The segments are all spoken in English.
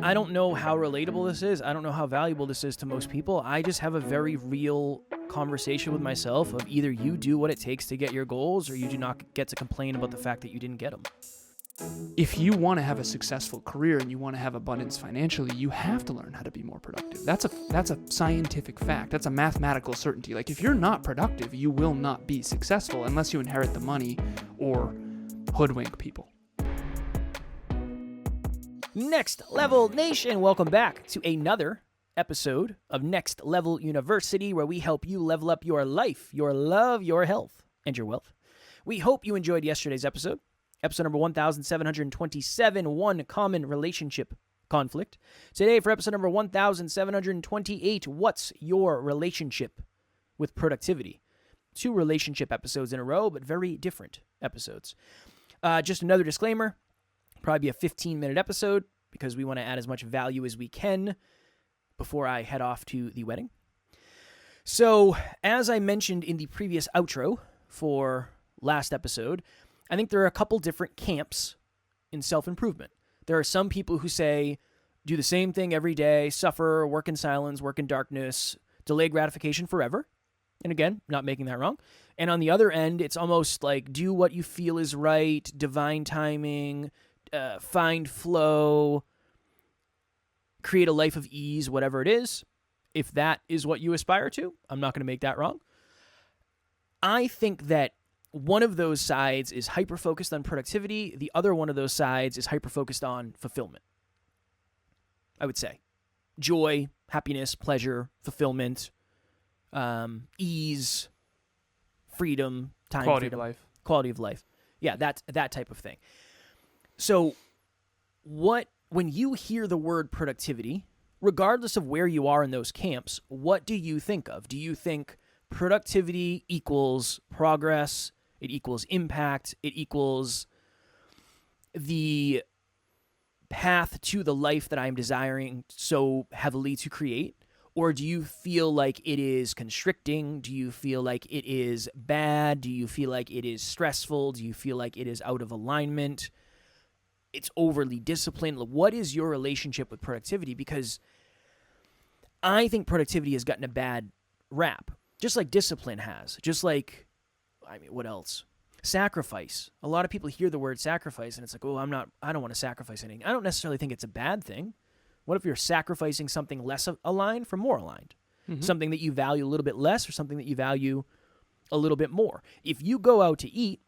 I don't know how relatable this is. I don't know how valuable this is to most people. I just have a very real conversation with myself of either you do what it takes to get your goals or you do not get to complain about the fact that you didn't get them. If you want to have a successful career and you want to have abundance financially, you have to learn how to be more productive. That's a scientific fact. That's a mathematical certainty. Like, if you're not productive, you will not be successful unless you inherit the money or hoodwink people. Next Level Nation, welcome back to another episode of Next Level University, where we help you level up your life, your love, your health, and your wealth. We hope you enjoyed yesterday's episode number 1727, One Common Relationship Conflict. Today, for episode number 1728, What's Your Relationship with Productivity? 2 relationship episodes in a row, but very different episodes. Just another disclaimer. Probably be a 15-minute episode because we want to add as much value as we can before I head off to the wedding. So, as I mentioned in the previous outro for last episode, I think there are a couple different camps in self-improvement. There are some people who say, do the same thing every day, suffer, work in silence, work in darkness, delay gratification forever. And again, not making that wrong. And on the other end, it's almost like do what you feel is right, divine timing, find flow, create a life of ease, whatever it is. If that is what you aspire to, I'm not going to make that wrong. I think that one of those sides is hyper-focused on productivity. The other one of those sides is hyper-focused on fulfillment. I would say joy, happiness, pleasure, fulfillment, ease, freedom, time, Quality of life. Yeah, that type of thing. So when you hear the word productivity, regardless of where you are in those camps, what do you think of? Do you think productivity equals progress, it equals impact, it equals the path to the life that I'm desiring so heavily to create? Or do you feel like it is constricting? Do you feel like it is bad? Do you feel like it is stressful? Do you feel like it is out of alignment? It's overly disciplined. What is your relationship with productivity? Because I think productivity has gotten a bad rap, just like discipline has. Just like, what else? Sacrifice. A lot of people hear the word sacrifice and it's like, I don't want to sacrifice anything. I don't necessarily think it's a bad thing. What if you're sacrificing something less aligned for more aligned? Mm-hmm. Something that you value a little bit less or something that you value a little bit more. If you go out to eat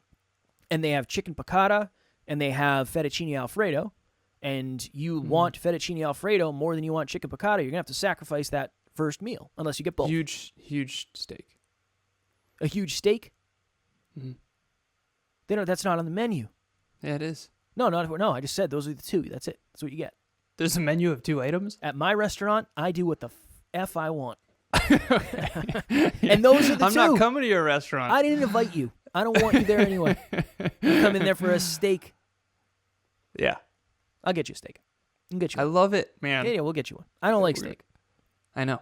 and they have chicken piccata and they have fettuccine alfredo, and you want fettuccine alfredo more than you want chicken piccata, you're going to have to sacrifice that first meal, unless you get both. Huge steak. A huge steak? Mm-hmm. That's not on the menu. Yeah, it is. No, I just said those are the 2. That's it. That's what you get. There's a menu of 2 items? At my restaurant, I do what the F I want. And those are the 2. I'm not coming to your restaurant. I didn't invite you. I don't want you there anyway. You come in there for a steak. Yeah. I'll get you a steak. I'll get you one. I love it, man. Yeah, we'll get you one. I don't like steak. I know.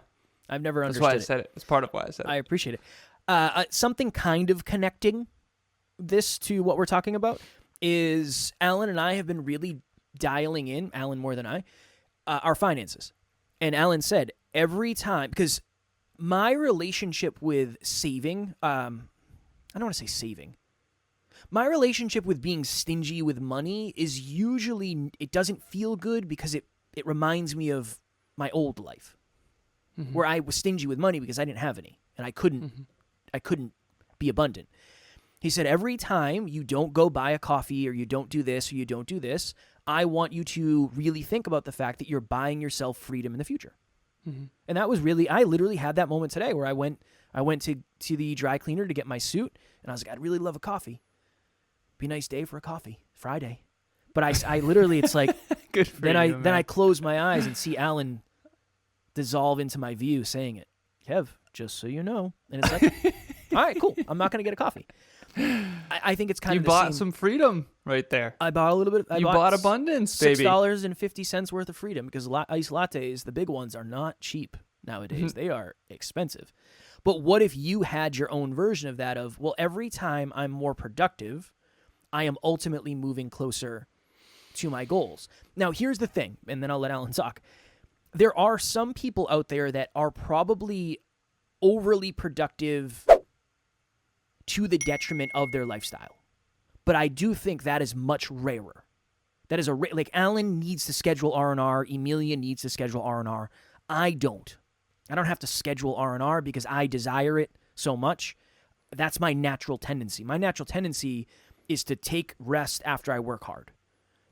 I've never understood That's why I said it. It's part of why I said it. I appreciate it. Something kind of connecting this to what we're talking about is Alan and I have been really dialing in, Alan more than I, our finances. And Alan said every time, because my relationship with saving, I don't want to say saving. My relationship with being stingy with money is usually, it doesn't feel good because it reminds me of my old life, where I was stingy with money because I didn't have any and I couldn't be abundant. He said, every time you don't go buy a coffee or you don't do this or you don't do this, I want you to really think about the fact that you're buying yourself freedom in the future. Mm-hmm. And that was really, I literally had that moment today where I went to the dry cleaner to get my suit and I was like, I'd really love a coffee. Be a nice day for a coffee, Friday. But I literally, it's like, Good for then you, I close my eyes and see Alan dissolve into my view saying it. Kev, just so you know. And it's like, all right, cool. I'm not going to get a coffee. I think it's kind of the same. You bought some freedom right there. I bought a little bit. You bought abundance, baby. $6.50 worth of freedom because iced lattes, the big ones, are not cheap nowadays. They are expensive. But what if you had your own version of that of, well, every time I'm more productive, I am ultimately moving closer to my goals. Now, here's the thing, and then I'll let Alan talk. There are some people out there that are probably overly productive to the detriment of their lifestyle. But I do think that is much rarer. That is like Alan needs to schedule R&R, Emilia needs to schedule R&R. I don't. I don't have to schedule R&R because I desire it so much. That's my natural tendency. My natural tendency is to take rest after I work hard,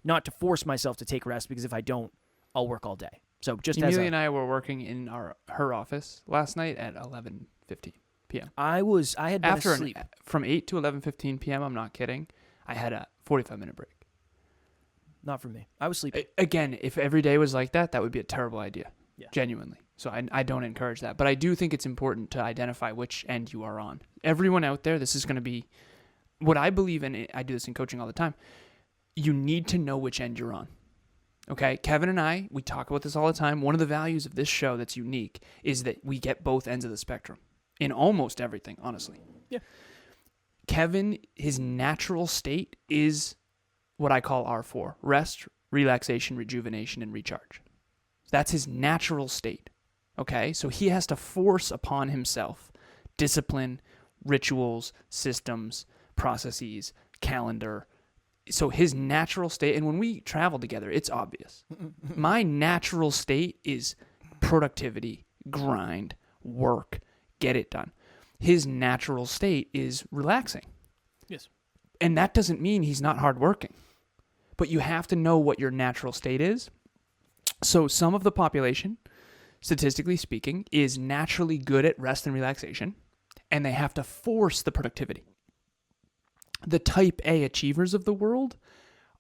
not to force myself to take rest, because if I don't, I'll work all day. So just Emilia and I were working in her office last night at 11:15 p.m. I had been asleep. From 8 to 11:15 p.m., I'm not kidding, I had a 45-minute break. Not for me. I was sleeping. Again, if every day was like that, that would be a terrible idea. Yeah. Genuinely. So I don't encourage that. But I do think it's important to identify which end you are on. Everyone out there, this is going to be what I believe in. I do this in coaching all the time. You need to know which end you're on. Okay? Kevin and I, we talk about this all the time. One of the values of this show that's unique is that we get both ends of the spectrum in almost everything, honestly. Yeah. Kevin, his natural state is what I call R4. Rest, relaxation, rejuvenation, and recharge. That's his natural state. Okay? So he has to force upon himself discipline, rituals, systems, processes, calendar. So his natural state, and when we travel together, it's obvious. My natural state is productivity, grind, work, get it done. His natural state is relaxing. Yes. And that doesn't mean he's not hardworking. But you have to know what your natural state is. So some of the population, statistically speaking, is naturally good at rest and relaxation, and they have to force the productivity. The type A achievers of the world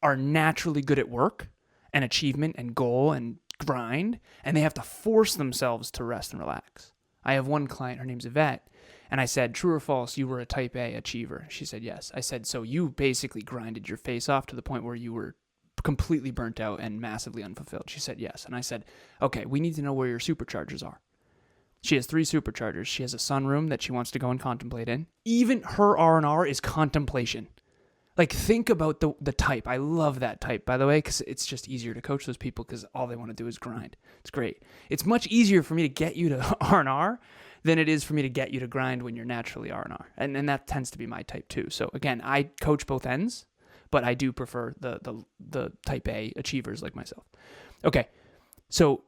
are naturally good at work and achievement and goal and grind, and they have to force themselves to rest and relax. I have one client, her name's Yvette, and I said, true or false, you were a type A achiever? She said, yes. I said, so you basically grinded your face off to the point where you were completely burnt out and massively unfulfilled? She said, yes. And I said, okay, we need to know where your superchargers are. She has 3 superchargers. She has a sunroom that she wants to go and contemplate in. Even her R&R is contemplation. Like, think about the type. I love that type, by the way, because it's just easier to coach those people because all they want to do is grind. It's great. It's much easier for me to get you to R&R than it is for me to get you to grind when you're naturally R&R. And that tends to be my type too. So again, I coach both ends, but I do prefer the type A achievers like myself. Okay, so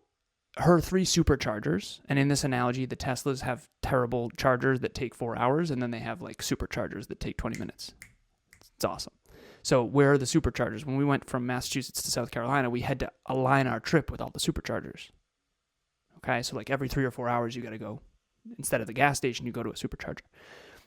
her 3 superchargers, and in this analogy, the Teslas have terrible chargers that take 4 hours, and then they have like superchargers that take 20 minutes. It's awesome. So where are the superchargers? When we went from Massachusetts to South Carolina, we had to align our trip with all the superchargers. Okay, so like every 3 or 4 hours, you got to go. Instead of the gas station, you go to a supercharger.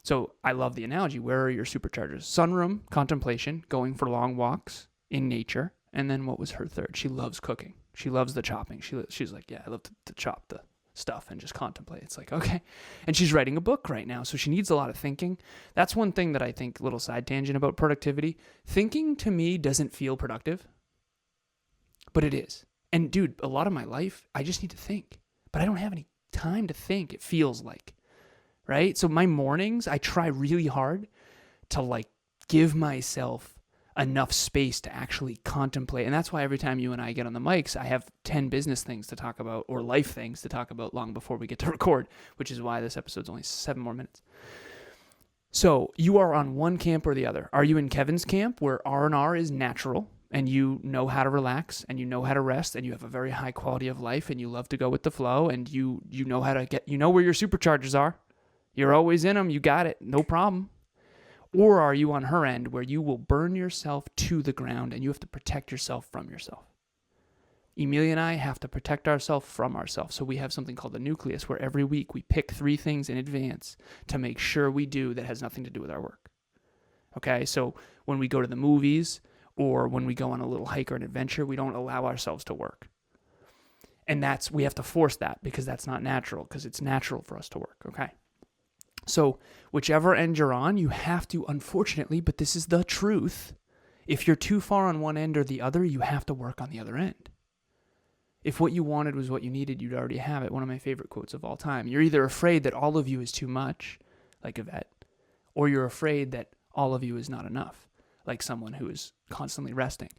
So I love the analogy. Where are your superchargers? Sunroom, contemplation, going for long walks in nature. And then what was her third? She loves cooking. She loves the chopping. She's like, yeah, I love to chop the stuff and just contemplate. It's like, okay. And she's writing a book right now, so she needs a lot of thinking. That's one thing that I think, little side tangent about productivity. Thinking to me doesn't feel productive, but it is. And dude, a lot of my life, I just need to think, but I don't have any time to think, it feels like, right? So my mornings, I try really hard to like give myself enough space to actually contemplate. And that's why every time you and I get on the mics, I have 10 business things to talk about or life things to talk about long before we get to record, which is why this episode's only 7 more minutes. So you are on one camp or the other. Are you in Kevin's camp where R&R is natural and you know how to relax and you know how to rest and you have a very high quality of life and you love to go with the flow and you know how to you know where your superchargers are. You're always in them. You got it. No problem. Or are you on her end where you will burn yourself to the ground and you have to protect yourself from yourself? Emilia and I have to protect ourselves from ourselves. So we have something called the nucleus where every week we pick 3 things in advance to make sure we do that has nothing to do with our work. Okay, so when we go to the movies or when we go on a little hike or an adventure, we don't allow ourselves to work. And we have to force that because that's not natural, because it's natural for us to work, okay? So whichever end you're on, you have to, unfortunately, but this is the truth, if you're too far on one end or the other, you have to work on the other end. If what you wanted was what you needed, you'd already have it. One of my favorite quotes of all time. You're either afraid that all of you is too much, like Yvette, or you're afraid that all of you is not enough, like someone who is constantly resting.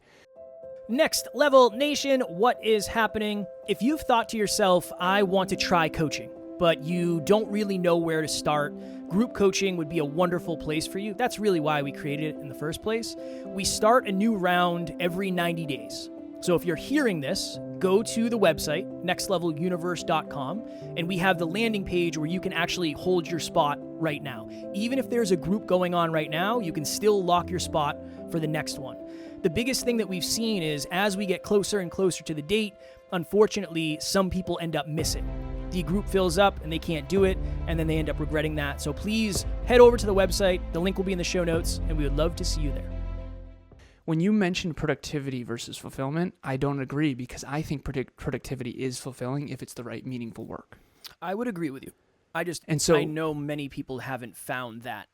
Next Level Nation, what is happening? If you've thought to yourself, I want to try coaching, but you don't really know where to start, group coaching would be a wonderful place for you. That's really why we created it in the first place. We start a new round every 90 days. So if you're hearing this, go to the website, nextleveluniverse.com, and we have the landing page where you can actually hold your spot right now. Even if there's a group going on right now, you can still lock your spot for the next one. The biggest thing that we've seen is as we get closer and closer to the date, unfortunately, some people end up missing. The group fills up and they can't do it, and then they end up regretting that. So please head over to the website. The link will be in the show notes, and we would love to see you there. When you mentioned productivity versus fulfillment, I don't agree because I think productivity is fulfilling if it's the right meaningful work. I would agree with you. I know many people haven't found that.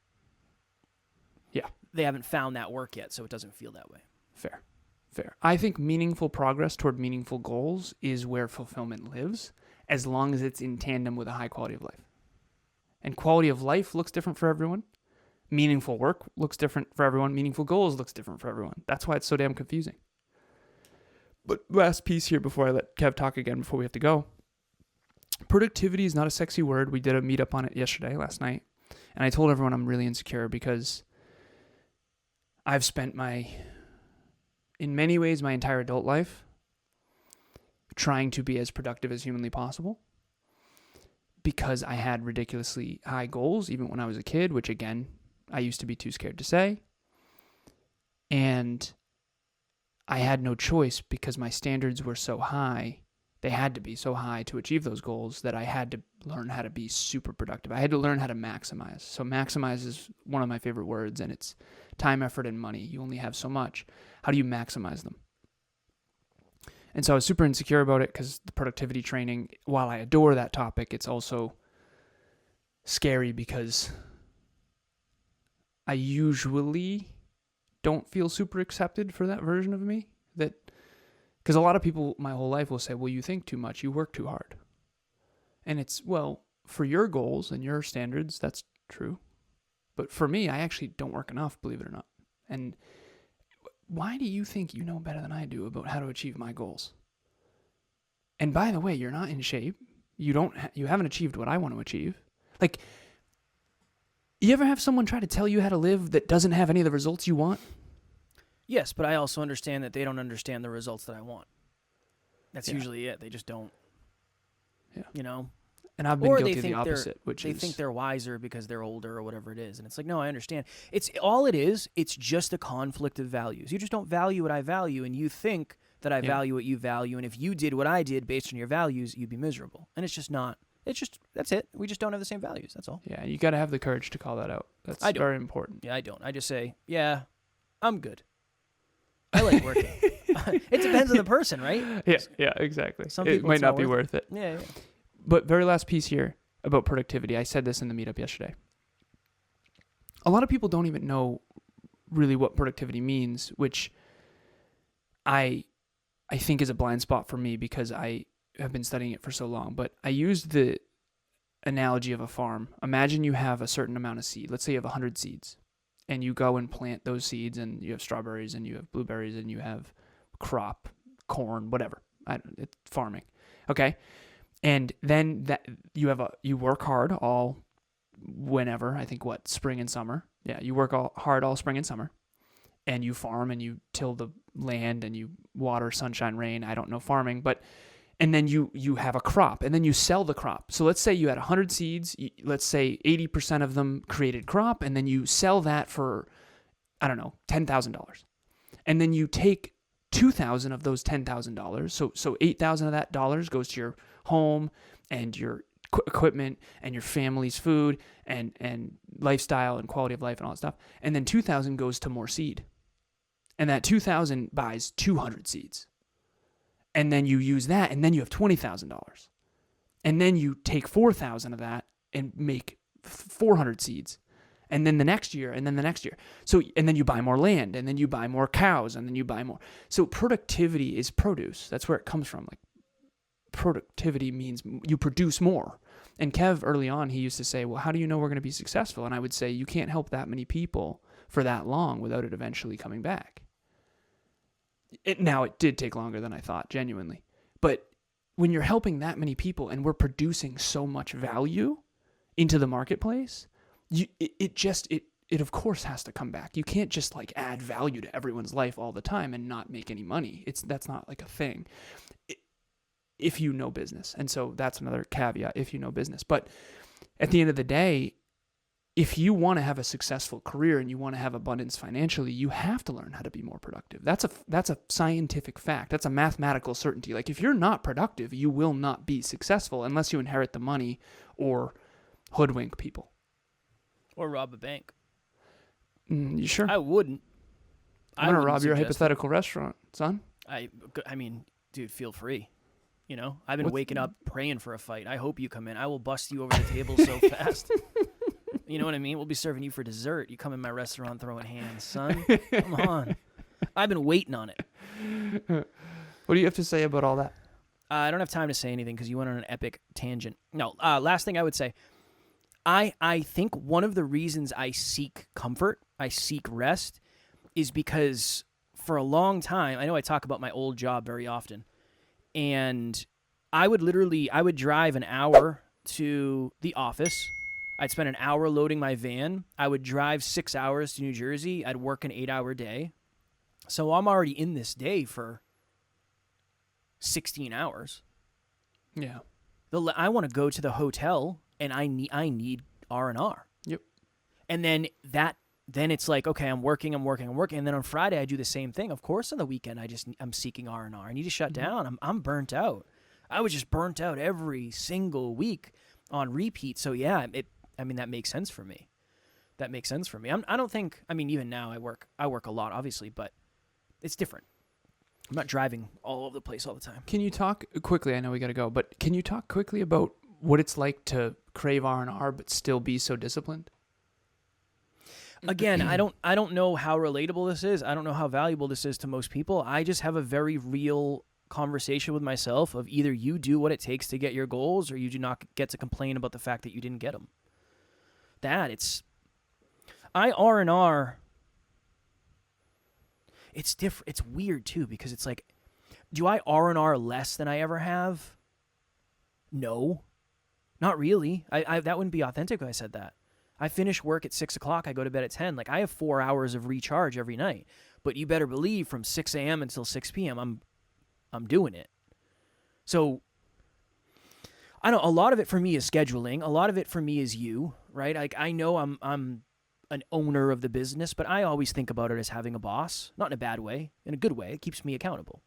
Yeah. They haven't found that work yet, so it doesn't feel that way. Fair. I think meaningful progress toward meaningful goals is where fulfillment lives, as long as it's in tandem with a high quality of life. And quality of life looks different for everyone. Meaningful work looks different for everyone. Meaningful goals looks different for everyone. That's why it's so damn confusing. But last piece here before I let Kev talk again, before we have to go. Productivity is not a sexy word. We did a meetup on it last night. And I told everyone I'm really insecure because I've spent in many ways, my entire adult life trying to be as productive as humanly possible because I had ridiculously high goals, even when I was a kid, which again, I used to be too scared to say. And I had no choice because my standards were so high. They had to be so high to achieve those goals that I had to learn how to be super productive. I had to learn how to maximize. So maximize is one of my favorite words, and it's time, effort, and money. You only have so much. How do you maximize them? And so I was super insecure about it because the productivity training, while I adore that topic, it's also scary because I usually don't feel super accepted for that version of me. Because a lot of people my whole life will say, well, you think too much, you work too hard. And it's, well, for your goals and your standards, that's true. But for me, I actually don't work enough, believe it or not. And why do you think you know better than I do about how to achieve my goals? And by the way, you're not in shape. You haven't achieved what I want to achieve. Like, you ever have someone try to tell you how to live that doesn't have any of the results you want? Yes, but I also understand that they don't understand the results that I want. That's usually it. They just don't. Yeah. You know? And I've been guilty of the opposite, they think they're wiser because they're older or whatever it is. And it's like, no, I understand. It's just a conflict of values. You just don't value what I value, and you think that I value what you value, and if you did what I did based on your values, you'd be miserable. And it's just not. That's it. We just don't have the same values. That's all. Yeah, you got to have the courage to call that out. That's very important. Yeah, I don't. I just say, yeah, I'm good. I like working. It depends on the person, right? Yeah, exactly. Some people it might not be worth it. Yeah. But very last piece here about productivity. I said this in the meetup yesterday. A lot of people don't even know really what productivity means, which I think is a blind spot for me because I have been studying it for so long. But I used the analogy of a farm. Imagine you have a certain amount of seed. Let's say you have 100 seeds. And you go and plant those seeds, and you have strawberries, and you have blueberries, and you have crop, corn, whatever. It's farming, okay? And then you work hard all whenever, I think spring and summer. Yeah, you work hard all spring and summer, and you farm and you till the land and you water, sunshine, rain. I don't know farming, and then you have a crop, and then you sell the crop. So let's say you had 100 seeds. Let's say 80% of them created crop, and then you sell that for, I don't know, $10,000. And then you take 2,000 of those $10,000. So 8,000 of that dollars goes to your home and your equipment and your family's food and lifestyle and quality of life and all that stuff. And then 2,000 goes to more seed. And that 2,000 buys 200 seeds. And then you use that, and then you have $20,000. And then you take 4,000 of that and make 400 seeds. And then the next year, and then the next year. So, and then you buy more land, and then you buy more cows, and then you buy more. So productivity is produce. That's where it comes from. Like, productivity means you produce more. And Kev, early on, he used to say, well, how do you know we're going to be successful? And I would say, you can't help that many people for that long without it eventually coming back. Now, it did take longer than I thought, genuinely. But when you're helping that many people and we're producing so much value into the marketplace, it of course has to come back. You can't just like add value to everyone's life all the time and not make any money. That's not like a thing. If you know business. And so that's another caveat, if you know business. But at the end of the day, if you want to have a successful career and you want to have abundance financially, you have to learn how to be more productive. That's a scientific fact. That's a mathematical certainty. Like if you're not productive, you will not be successful unless you inherit the money or hoodwink people. Or rob a bank. You sure? I wouldn't. I'm going to rob your hypothetical restaurant, son. I mean, dude, feel free. You know, I've been waking up praying for a fight. I hope you come in. I will bust you over the table so fast. You know what I mean? We'll be serving you for dessert. You come in my restaurant throwing hands, son. Come on. I've been waiting on it. What do you have to say about all that? I don't have time to say anything because you went on an epic tangent. No, last thing I would say, I think one of the reasons I seek comfort, I seek rest, is because for a long time, I know I talk about my old job very often, and I would drive an hour to the office. I'd spend an hour loading my van. I would drive 6 hours to New Jersey. I'd work an 8-hour day. So I'm already in this day for 16 hours. Yeah. I want to go to the hotel, and I need R&R. Yep. And then it's like, okay, I'm working. And then on Friday, I do the same thing. Of course, on the weekend, I'm seeking R&R. I need to shut down. I'm burnt out. I was just burnt out every single week on repeat. So yeah, that makes sense for me. I don't think, even now I work a lot, obviously, but it's different. I'm not driving all over the place all the time. Can you talk quickly? I know we got to go, but can you talk quickly about what it's like to crave R&R but still be so disciplined? Again, I don't know how relatable this is. I don't know how valuable this is to most people. I just have a very real conversation with myself of either you do what it takes to get your goals or you do not get to complain about the fact that you didn't get them. R&R, it's different. It's weird too, because it's like, do I R&R less than I ever have? No, not really. That wouldn't be authentic if I said that. I finish work at 6 o'clock. I go to bed at 10. Like I have 4 hours of recharge every night, but you better believe from 6 a.m. until 6 p.m. I'm doing it. So I know a lot of it for me is scheduling. A lot of it for me is you, right? Like I know I'm an owner of the business, but I always think about it as having a boss, not in a bad way, in a good way. It keeps me accountable.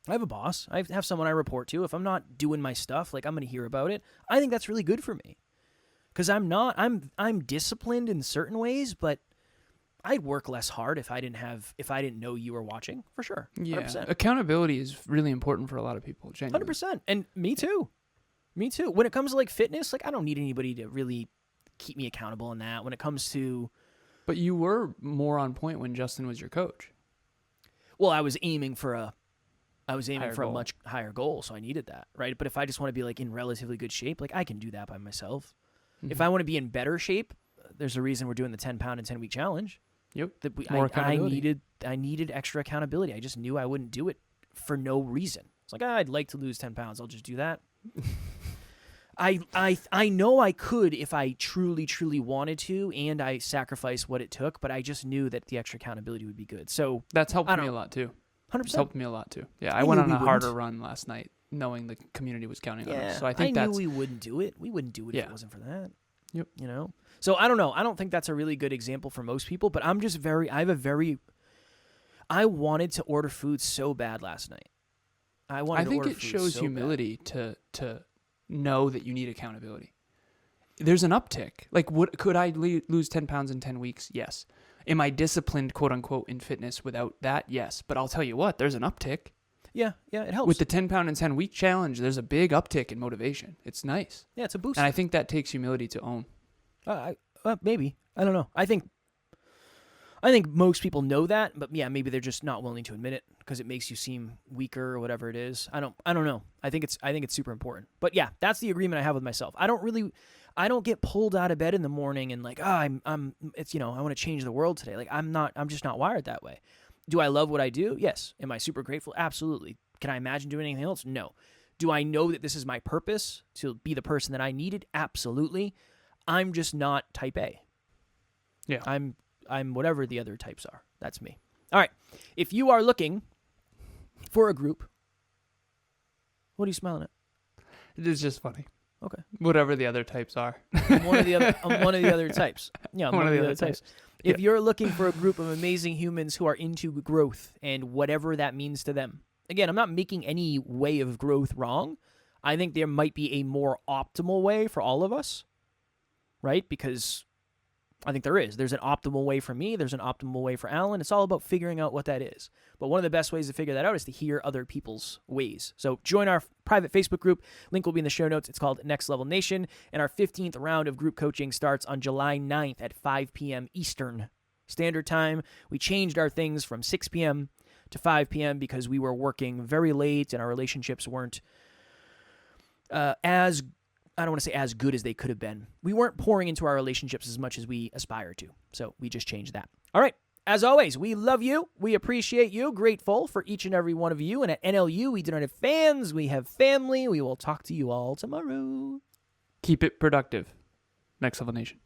I have a boss. I have someone I report to. If I'm not doing my stuff, like I'm going to hear about it. I think that's really good for me. Because I'm disciplined in certain ways, but I'd work less hard if I didn't know you were watching, for sure. 100%. Yeah, accountability is really important for a lot of people, genuinely. 100%. And me too. When it comes to like fitness, like I don't need anybody to really keep me accountable in that. When it comes to... But you were more on point when Justin was your coach. Well, I was aiming for a goal. much higher goal, so I needed that, right? But if I just want to be like in relatively good shape, like I can do that by myself. Mm-hmm. If I want to be in better shape, there's a reason we're doing the 10-pound and 10-week challenge. Yep. More accountability. I needed extra accountability. I just knew I wouldn't do it for no reason. It's like, I'd like to lose 10 pounds. I'll just do that. I know I could if I truly, truly wanted to, and I sacrificed what it took, but I just knew that the extra accountability would be good. So that's helped me a lot too. 100%. It's helped me a lot too. Yeah, I went on a harder run last night, knowing the community was counting on us. So I knew we wouldn't do it. We wouldn't do it if it wasn't for that. Yep. You know. So I don't know. I don't think that's a really good example for most people, but I wanted to order food so bad last night. I think it shows humility to know that you need accountability. There's an uptick. Like, could I lose 10 pounds in 10 weeks? Yes. Am I disciplined, quote unquote, in fitness without that? Yes. But I'll tell you what, there's an uptick. Yeah, it helps. With the 10 pound and 10 week challenge, there's a big uptick in motivation. It's nice. Yeah, it's a boost. And I think that takes humility to own. Maybe. I don't know. I think most people know that, but yeah, maybe they're just not willing to admit it because it makes you seem weaker or whatever it is. I don't know. I think it's super important. But yeah, that's the agreement I have with myself. I don't get pulled out of bed in the morning and like, I want to change the world today. Like I'm just not wired that way. Do I love what I do? Yes. Am I super grateful? Absolutely. Can I imagine doing anything else? No. Do I know that this is my purpose to be the person that I needed? Absolutely. I'm just not type A. Yeah. I'm whatever the other types are. That's me. All right. If you are looking for a group, what are you smiling at? It's just funny. Okay. Whatever the other types are. I'm one of the other types. Yeah, I'm one of the other types. If you're looking for a group of amazing humans who are into growth and whatever that means to them. Again, I'm not making any way of growth wrong. I think there might be a more optimal way for all of us, right? Because I think there is. There's an optimal way for me. There's an optimal way for Alan. It's all about figuring out what that is. But one of the best ways to figure that out is to hear other people's ways. So join our private Facebook group. Link will be in the show notes. It's called Next Level Nation. And our 15th round of group coaching starts on July 9th at 5 p.m. Eastern Standard Time. We changed our things from 6 p.m. to 5 p.m. because we were working very late and our relationships weren't I don't want to say as good as they could have been. We weren't pouring into our relationships as much as we aspire to. So we just changed that. All right. As always, we love you. We appreciate you. Grateful for each and every one of you. And at NLU, we do not have fans. We have family. We will talk to you all tomorrow. Keep it productive. Next Level Nation.